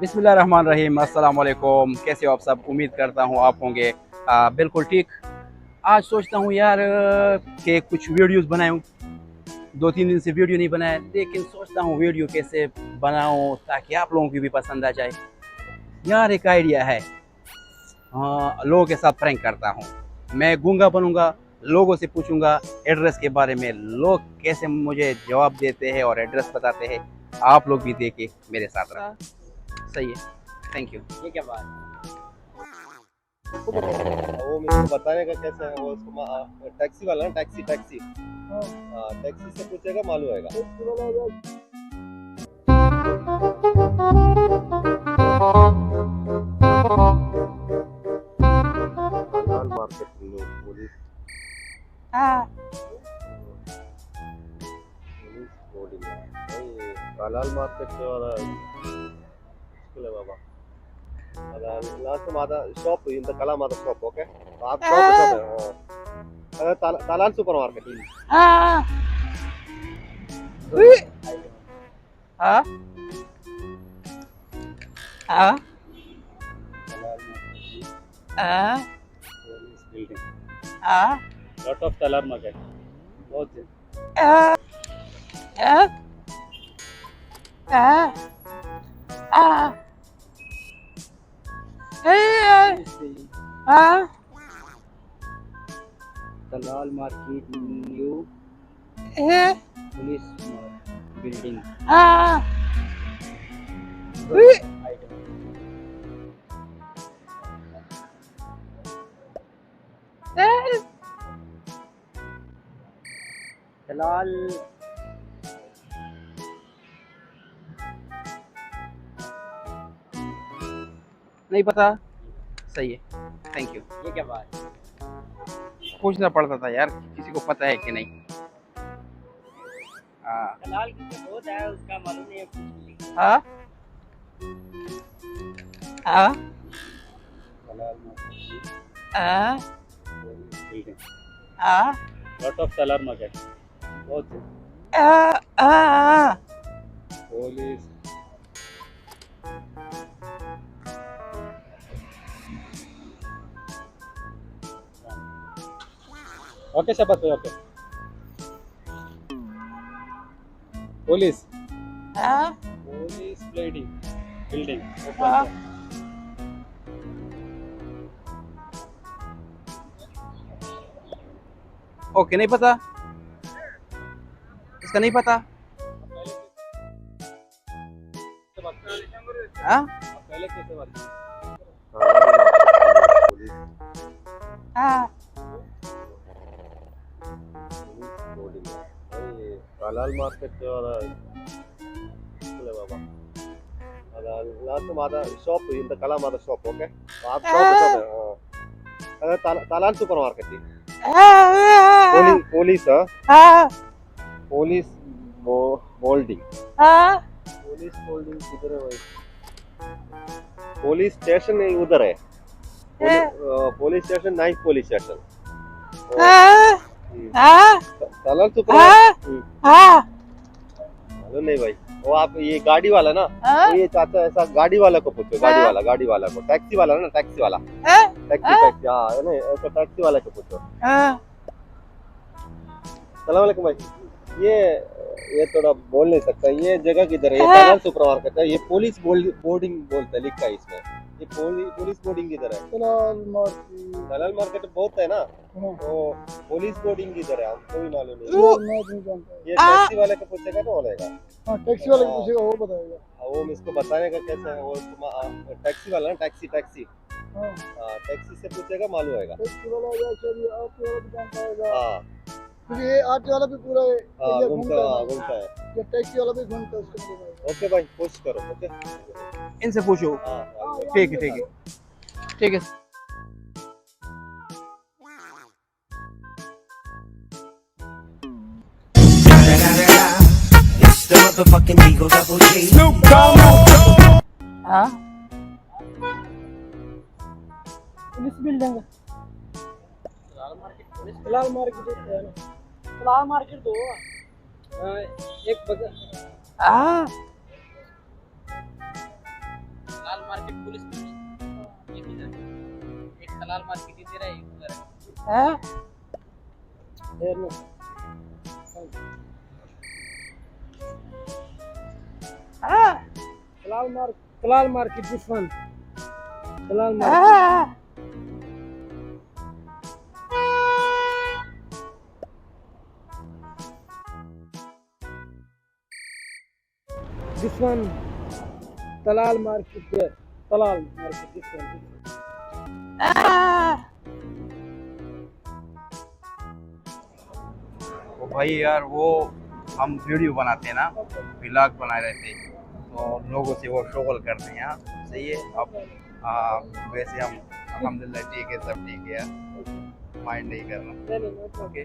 बिस्मिल्लाहिर्रहमानिर्रहीम, अस्सलाम वालेकुम। कैसे हो आप सब? उम्मीद करता हूँ आप होंगे बिल्कुल ठीक। आज सोचता हूँ यार कि कुछ वीडियोस बनाऊँ। 2-3 दिन से वीडियो नहीं बनाया, लेकिन सोचता हूँ वीडियो कैसे बनाऊँ ताकि आप लोगों की भी पसंद आ जाए। यार एक आइडिया है, लोगों के साथ प्रैंक करता हूँ। मैं गूंगा बनूंगा, लोगों से पूछूंगा एड्रेस के बारे में, लोग कैसे मुझे जवाब देते हैं और एड्रेस बताते हैं। आप लोग भी देखिए मेरे साथ रहो। सही है, थैंक यू। ये क्या बात वो मेरे को बताने का कैसे है वो उसको टैक्सी वाला ना टैक्सी टैक्सी हाँ टैक्सी से पूछेगा मालूम आएगा। लाल मार्केट पुलिस पुलिस बोर्डिंग भाई कलाल मार्केट वाला स्कूल है बाबा लास्ट मादा शॉप इन द कला मादा शॉप ओके आप शॉप है तलाल सुपर मार्केट हाँ हाँ हाँ पुलिस बिल्डिंग हाँ लॉट ऑफ तलाल मार्केट बहुत हाँ हाँ हाँ हाँ दलाल मार्केट न्यू पुलिस बिल्डिंग दलाल नहीं पता। सही है, थैंक यू। ये क्या बात है? पूछना पड़ता था यार, किसी को पता है कि नहीं। हाँ दलाल की तो बहुत है, उसका मालूम नहीं है कुछ। हाँ हाँ तलाल मार्केट हाँ पुलिस बिल्डिंग हाँ लॉट ऑफ तलाल मार्केट बहुत पुलिस ओके शपथ भाई okay police police building building okay okay, नहीं पता, इसका नहीं पता। हाँ पहले कैसे बात हाँ कलाल मार्केट वाला स्कूल है बाबा लास्ट मादा शॉप इन द कला मादा शॉप ओके आप शॉप है Talal super market police police Boulding police Boulding किधर है भाई पुलिस स्टेशन उधर है police station night police station Talal super मालूम नहीं भाई वो आप ये गाड़ी वाला ना तो ये चाचा ऐसा गाड़ी वाला को पूछो गाड़ी वाला को टैक्सी वाला ना टैक्सी वाला टैक्सी टैक्सी हाँ है ना ऐसा टैक्सी वाला को पूछो सलाम वालेकुम भाई ये थोड़ा बोल नहीं सकता ये जगह किधर है ये तलाल सुपर मार्केट है ये पुलिस बोर्डिंग बोलते लिखा है इसमें ये पुलिस बोर्डिंग किधर है तलाल मार्केट बहुत है ना तो पुलिस बोर्डिंग किधर है हमको भी मालूम नहीं ये टैक्सी वाले को पूछेगा तो बोलेगा टैक्सी वाले को पूछेगा वो बताएगा। वो इसको बताने का कैसे है वो टैक्सी वाला ना टैक्सी टैक्सी हाँ टैक्सी से पूछेगा मालूम आएगा टैक्सी वाला या चलिए ऑटो वाला भी जान पाएगा हाँ क्योंकि ये ऑटो वाला भी पूरा एरिया घूमता घूमता है है ये टैक्सी वाला भी घूमता है उसको मिल जाएगा। ओके भाई कोशिश करो ओके इनसे पूछो। हाँ ठीक है ठीक है ठीक है। It's the motherfucking Eagle Double G. हाँ पुलिस बिल्डिंग लाल मार्केट है ना लाल मार्केट दो एक बजा हाँ लाल मार्केट इधर है उधर है है देर में हाँ Talal market this one Talal market this one Talal market there Talal market this one तो भाई यार वो हम वीडियो बनाते हैं ना, व्लॉग बना रहे थे, तो लोगों से वो शोगल करते हैं। हाँ सही है। अब वैसे हम अल्हम्दुलिल्लाह ठीक है, सब ठीक है यार, माइंड नहीं करना। नहीं, ओके।